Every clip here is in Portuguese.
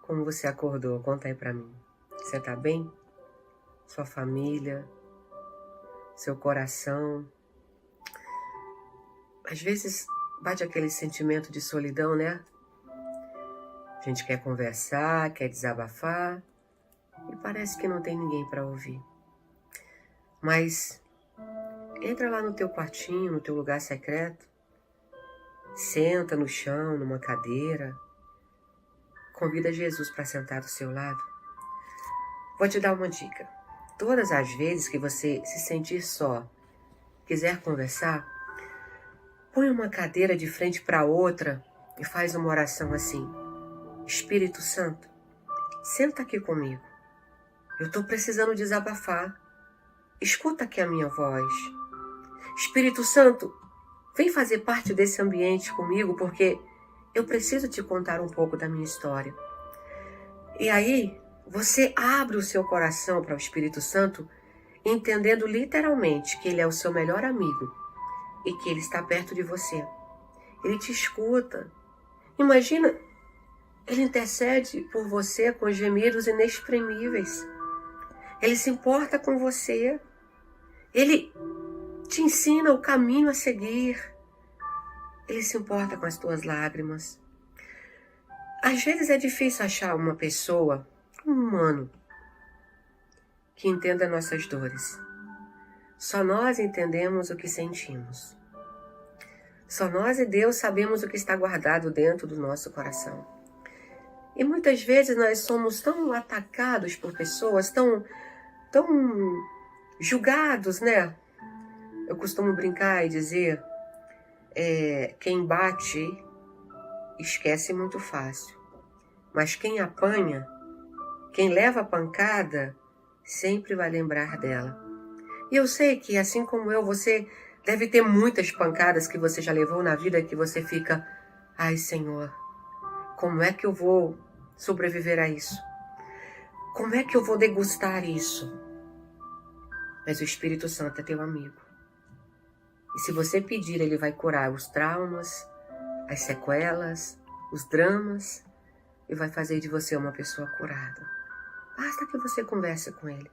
Como você acordou? Conta aí pra mim. Você tá bem? Sua família? Seu coração? Às vezes bate aquele sentimento de solidão, né? A gente quer conversar, quer desabafar e parece que não tem ninguém para ouvir. Mas entra lá no teu quartinho, no teu lugar secreto, senta no chão, numa cadeira, convida Jesus para sentar do seu lado. Vou te dar uma dica. Todas as vezes que você se sentir só, quiser conversar, põe uma cadeira de frente para outra e faz uma oração assim. Espírito Santo, senta aqui comigo. Eu estou precisando desabafar. Escuta aqui a minha voz. Espírito Santo, vem fazer parte desse ambiente comigo, porque eu preciso te contar um pouco da minha história. E aí, você abre o seu coração para o Espírito Santo, entendendo literalmente que ele é o seu melhor amigo e que ele está perto de você. Ele te escuta. Imagina, ele intercede por você com gemidos inexprimíveis. Ele se importa com você. Ele te ensina o caminho a seguir. Ele se importa com as tuas lágrimas. Às vezes é difícil achar uma pessoa, um humano, que entenda nossas dores. Só nós entendemos o que sentimos. Só nós e Deus sabemos o que está guardado dentro do nosso coração. E muitas vezes nós somos tão atacados por pessoas, tão julgados, né? Eu costumo brincar e dizer, quem bate esquece muito fácil. Mas quem apanha, quem leva a pancada, sempre vai lembrar dela. E eu sei que, assim como eu, você deve ter muitas pancadas que você já levou na vida que você fica, ai Senhor, como é que eu vou sobreviver a isso? Como é que eu vou degustar isso? Mas o Espírito Santo é teu amigo. E se você pedir, ele vai curar os traumas, as sequelas, os dramas e vai fazer de você uma pessoa curada. Basta que você converse com ele.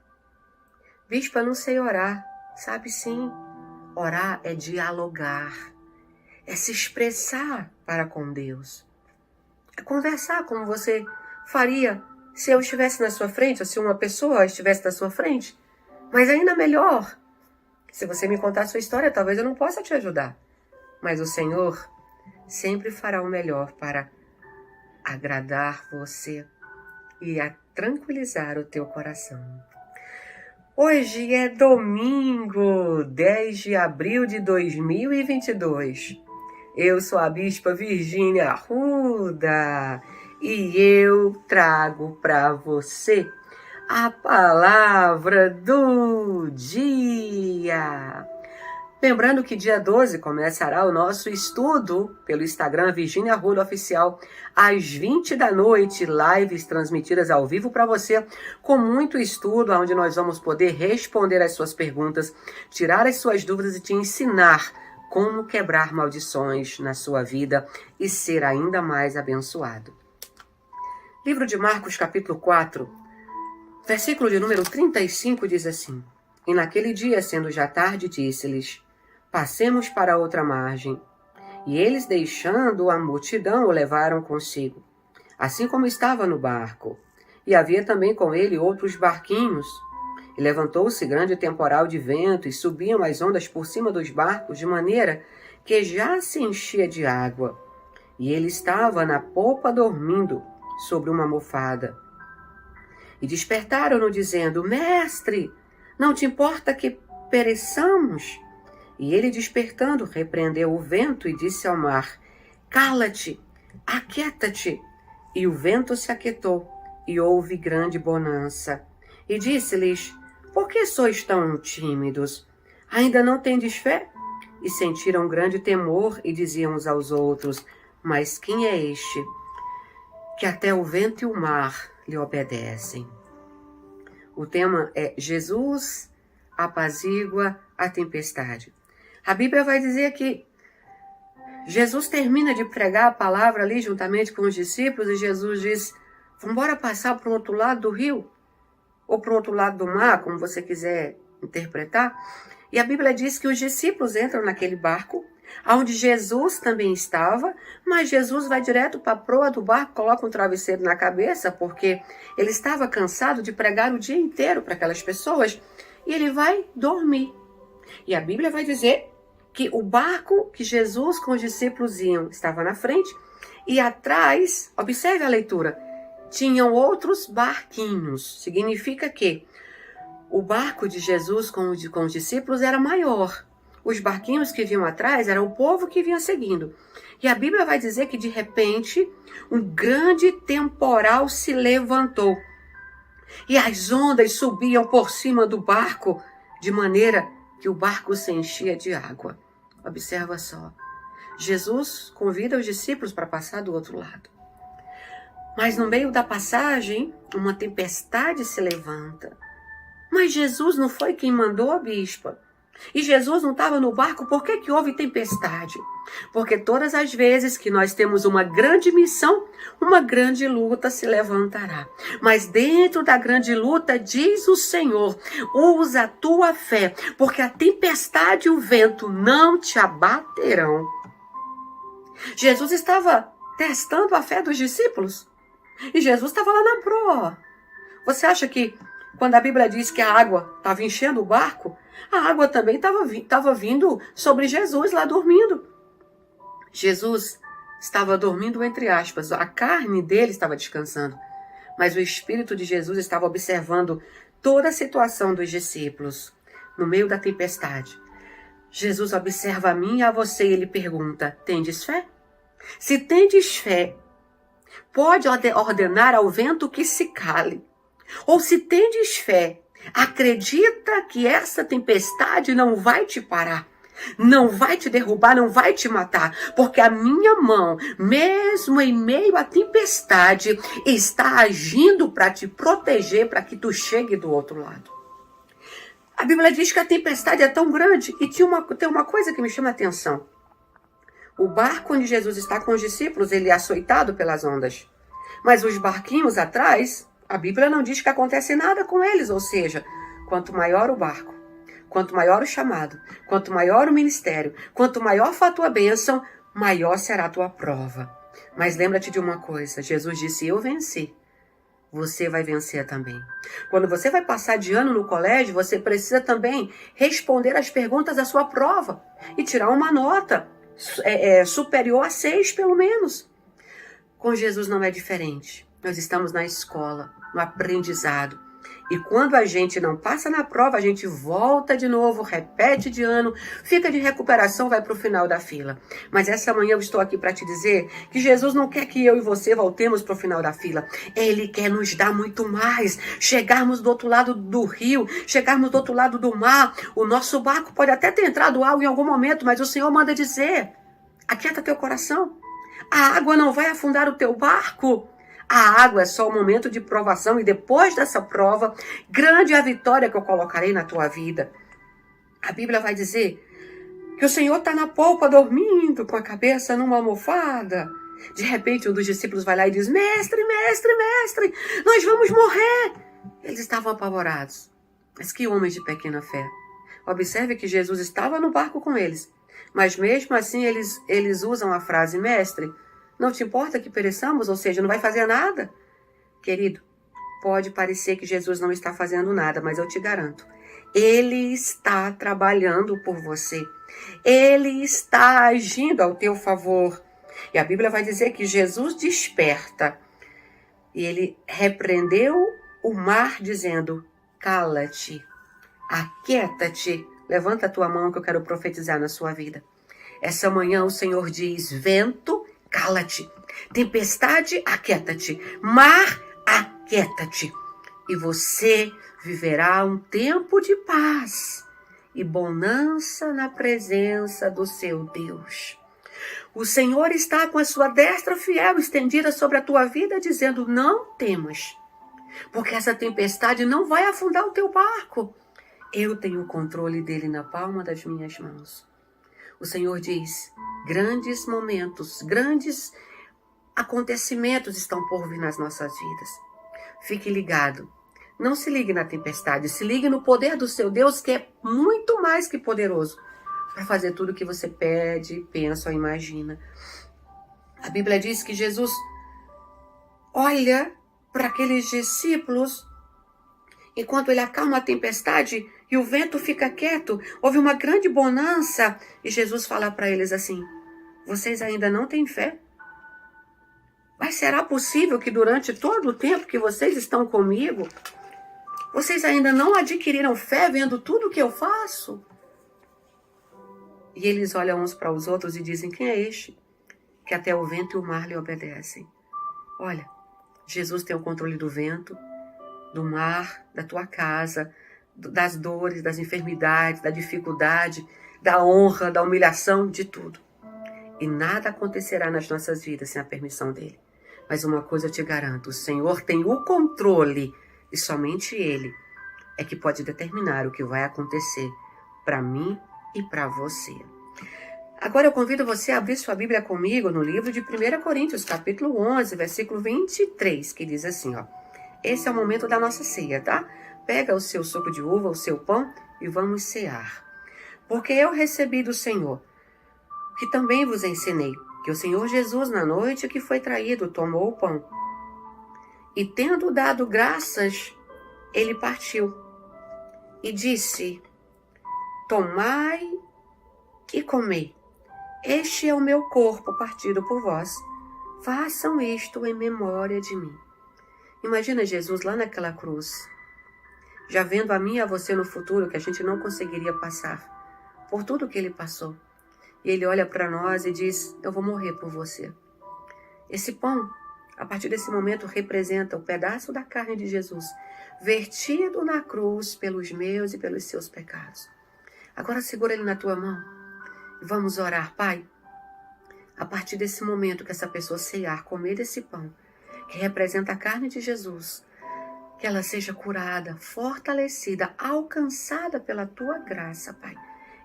Bispa, não sei orar. Sabe sim. Orar é dialogar. É se expressar para com Deus. É conversar como você faria se eu estivesse na sua frente, ou se uma pessoa estivesse na sua frente. Mas ainda melhor, se você me contar a sua história, talvez eu não possa te ajudar. Mas o Senhor sempre fará o melhor para agradar você e a tranquilizar o teu coração. Hoje é domingo, 10 de abril de 2022. Eu sou a Bispa Virgínia Arruda e eu trago para você a palavra do dia. Lembrando que dia 12 começará o nosso estudo pelo Instagram Virgínia Arruda Oficial, às 20 da noite, lives transmitidas ao vivo para você, com muito estudo, onde nós vamos poder responder as suas perguntas, tirar as suas dúvidas e te ensinar como quebrar maldições na sua vida e ser ainda mais abençoado. Livro de Marcos, capítulo 4, versículo de número 35 diz assim: E naquele dia, sendo já tarde, disse-lhes: Passemos para a outra margem. E eles, deixando a multidão, o levaram consigo, assim como estava no barco. E havia também com ele outros barquinhos. E levantou-se grande temporal de vento, e subiam as ondas por cima dos barcos, de maneira que já se enchia de água. E ele estava na popa dormindo, sobre uma almofada. E despertaram-no, dizendo: Mestre, não te importa que pereçamos? E ele, despertando, repreendeu o vento e disse ao mar: Cala-te, aquieta-te. E o vento se aquietou, e houve grande bonança. E disse-lhes: Por que sois tão tímidos? Ainda não tendes fé? E sentiram grande temor e diziam uns aos outros: Mas quem é este, que até o vento e o mar lhe obedecem? O tema é Jesus apazigua a tempestade. A Bíblia vai dizer que Jesus termina de pregar a palavra ali juntamente com os discípulos e Jesus diz: Vamos passar para o outro lado do rio, ou para o outro lado do mar, como você quiser interpretar. E a Bíblia diz que os discípulos entram naquele barco, onde Jesus também estava, mas Jesus vai direto para a proa do barco, coloca um travesseiro na cabeça, porque ele estava cansado de pregar o dia inteiro para aquelas pessoas, e ele vai dormir. E a Bíblia vai dizer que o barco que Jesus com os discípulos iam estava na frente, e atrás, observe a leitura, tinham outros barquinhos. Significa que o barco de Jesus com os discípulos era maior. Os barquinhos que vinham atrás era o povo que vinha seguindo. E a Bíblia vai dizer que de repente um grande temporal se levantou. E as ondas subiam por cima do barco, de maneira que o barco se enchia de água. Observa só. Jesus convida os discípulos para passar do outro lado. Mas no meio da passagem, uma tempestade se levanta. Mas Jesus não foi quem mandou a bispa. E Jesus não estava no barco, por que houve tempestade? Porque todas as vezes que nós temos uma grande missão, uma grande luta se levantará. Mas dentro da grande luta, diz o Senhor, usa a tua fé, porque a tempestade e o vento não te abaterão. Jesus estava testando a fé dos discípulos. E Jesus estava lá na proa. Você acha que quando a Bíblia diz que a água estava enchendo o barco, a água também estava vindo sobre Jesus lá dormindo. Jesus estava dormindo entre aspas. A carne dele estava descansando. Mas o Espírito de Jesus estava observando toda a situação dos discípulos. No meio da tempestade, Jesus observa a mim e a você e ele pergunta, tendes fé? Se tendes fé, pode ordenar ao vento que se cale. Ou se tendes fé, acredita que essa tempestade não vai te parar, não vai te derrubar, não vai te matar, porque a minha mão, mesmo em meio à tempestade, está agindo para te proteger, para que tu chegue do outro lado. A Bíblia diz que a tempestade é tão grande e tem uma coisa que me chama a atenção. O barco onde Jesus está com os discípulos, ele é açoitado pelas ondas. Mas os barquinhos atrás, a Bíblia não diz que acontece nada com eles. Ou seja, quanto maior o barco, quanto maior o chamado, quanto maior o ministério, quanto maior for a tua bênção, maior será a tua prova. Mas lembra-te de uma coisa, Jesus disse, eu venci. Você vai vencer também. Quando você vai passar de ano no colégio, você precisa também responder as perguntas da sua prova e tirar uma nota superior a 6, pelo menos. Com Jesus não é diferente. Nós estamos na escola, no aprendizado. E quando a gente não passa na prova, a gente volta de novo, repete de ano, fica de recuperação, vai para o final da fila. Mas essa manhã eu estou aqui para te dizer que Jesus não quer que eu e você voltemos para o final da fila. Ele quer nos dar muito mais. Chegarmos do outro lado do rio, chegarmos do outro lado do mar. O nosso barco pode até ter entrado água em algum momento, mas o Senhor manda dizer, aquieta teu coração. A água não vai afundar o teu barco. A água é só um momento de provação e depois dessa prova, grande é a vitória que eu colocarei na tua vida. A Bíblia vai dizer que o Senhor está na polpa dormindo com a cabeça numa almofada. De repente um dos discípulos vai lá e diz, mestre, mestre, mestre, nós vamos morrer. Eles estavam apavorados. Mas que homens de pequena fé. Observe que Jesus estava no barco com eles. Mas mesmo assim eles usam a frase, mestre, não te importa que pereçamos? Ou seja, não vai fazer nada? Querido, pode parecer que Jesus não está fazendo nada, mas eu te garanto, Ele está trabalhando por você. Ele está agindo ao teu favor. E a Bíblia vai dizer que Jesus desperta. E Ele repreendeu o mar dizendo, cala-te, aquieta-te. Levanta a tua mão que eu quero profetizar na sua vida. Essa manhã o Senhor diz, vento, cala-te. Tempestade, aquieta-te. Mar, aquieta-te. E você viverá um tempo de paz e bonança na presença do seu Deus. O Senhor está com a sua destra fiel estendida sobre a tua vida, dizendo, não temas, porque essa tempestade não vai afundar o teu barco. Eu tenho o controle dele na palma das minhas mãos. O Senhor diz, grandes momentos, grandes acontecimentos estão por vir nas nossas vidas. Fique ligado. Não se ligue na tempestade, se ligue no poder do seu Deus, que é muito mais que poderoso para fazer tudo o que você pede, pensa ou imagina. A Bíblia diz que Jesus olha para aqueles discípulos enquanto ele acalma a tempestade e o vento fica quieto. Houve uma grande bonança e Jesus fala para eles assim: vocês ainda não têm fé? Mas será possível que durante todo o tempo que vocês estão comigo, vocês ainda não adquiriram fé vendo tudo o que eu faço? E eles olham uns para os outros e dizem: quem é este que até o vento e o mar lhe obedecem? Olha, Jesus tem o controle do vento, do mar, da tua casa, das dores, das enfermidades, da dificuldade, da honra, da humilhação, de tudo. E nada acontecerá nas nossas vidas sem a permissão dele. Mas uma coisa eu te garanto: o Senhor tem o controle e somente ele é que pode determinar o que vai acontecer para mim e para você. Agora eu convido você a abrir sua Bíblia comigo no livro de 1 Coríntios, capítulo 11, versículo 23, que diz assim, ó: esse é o momento da nossa ceia, tá? Pega o seu suco de uva, o seu pão e vamos cear. Porque eu recebi do Senhor, que também vos ensinei, que o Senhor Jesus, na noite que foi traído, tomou o pão. E tendo dado graças, ele partiu. E disse: tomai e comei. Este é o meu corpo partido por vós. Façam isto em memória de mim. Imagina Jesus lá naquela cruz, já vendo a mim e a você no futuro, que a gente não conseguiria passar por tudo que ele passou. E ele olha para nós e diz: eu vou morrer por você. Esse pão, a partir desse momento, representa o pedaço da carne de Jesus, vertido na cruz pelos meus e pelos seus pecados. Agora segura ele na tua mão e vamos orar. Pai, a partir desse momento que essa pessoa ceiar, comer desse pão, que representa a carne de Jesus, que ela seja curada, fortalecida, alcançada pela tua graça, Pai.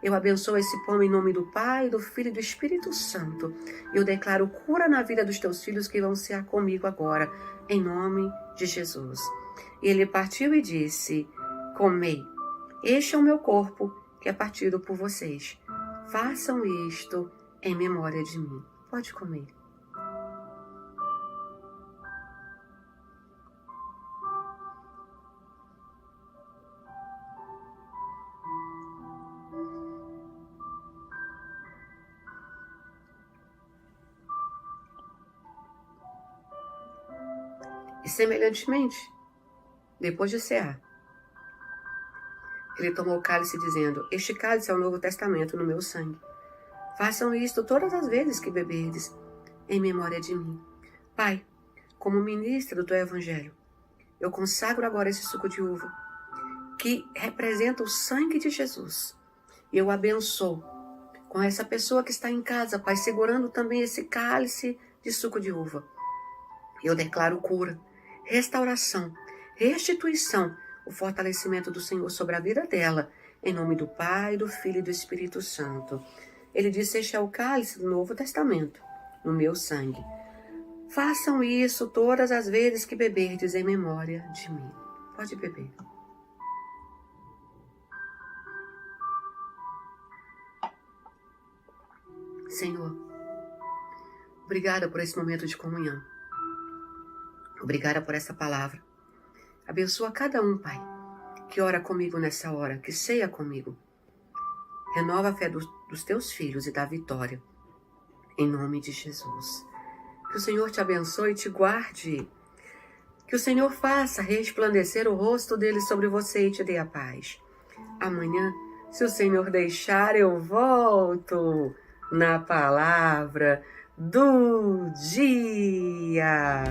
Eu abençoo esse pão em nome do Pai, do Filho e do Espírito Santo. Eu declaro cura na vida dos teus filhos que vão cear comigo agora, em nome de Jesus. E ele partiu e disse: comei, este é o meu corpo, que é partido por vocês. Façam isto em memória de mim. Pode comer. E semelhantemente, depois de cear, ele tomou o cálice dizendo: este cálice é o Novo Testamento no meu sangue. Façam isto todas as vezes que beberdes, em memória de mim. Pai, como ministra do teu evangelho, eu consagro agora esse suco de uva, que representa o sangue de Jesus. E eu abençoo com essa pessoa que está em casa, Pai, segurando também esse cálice de suco de uva. Eu declaro cura, restauração, restituição, o fortalecimento do Senhor sobre a vida dela, em nome do Pai, do Filho e do Espírito Santo. Ele disse: este é o cálice do Novo Testamento, no meu sangue. Façam isso todas as vezes que beberdes em memória de mim. Pode beber. Senhor, obrigada por esse momento de comunhão. Obrigada por essa palavra. Abençoa cada um, Pai, que ora comigo nessa hora, que ceia comigo. Renova a fé dos teus filhos e dá vitória, em nome de Jesus. Que o Senhor te abençoe e te guarde. Que o Senhor faça resplandecer o rosto dele sobre você e te dê a paz. Amanhã, se o Senhor deixar, eu volto na palavra do dia.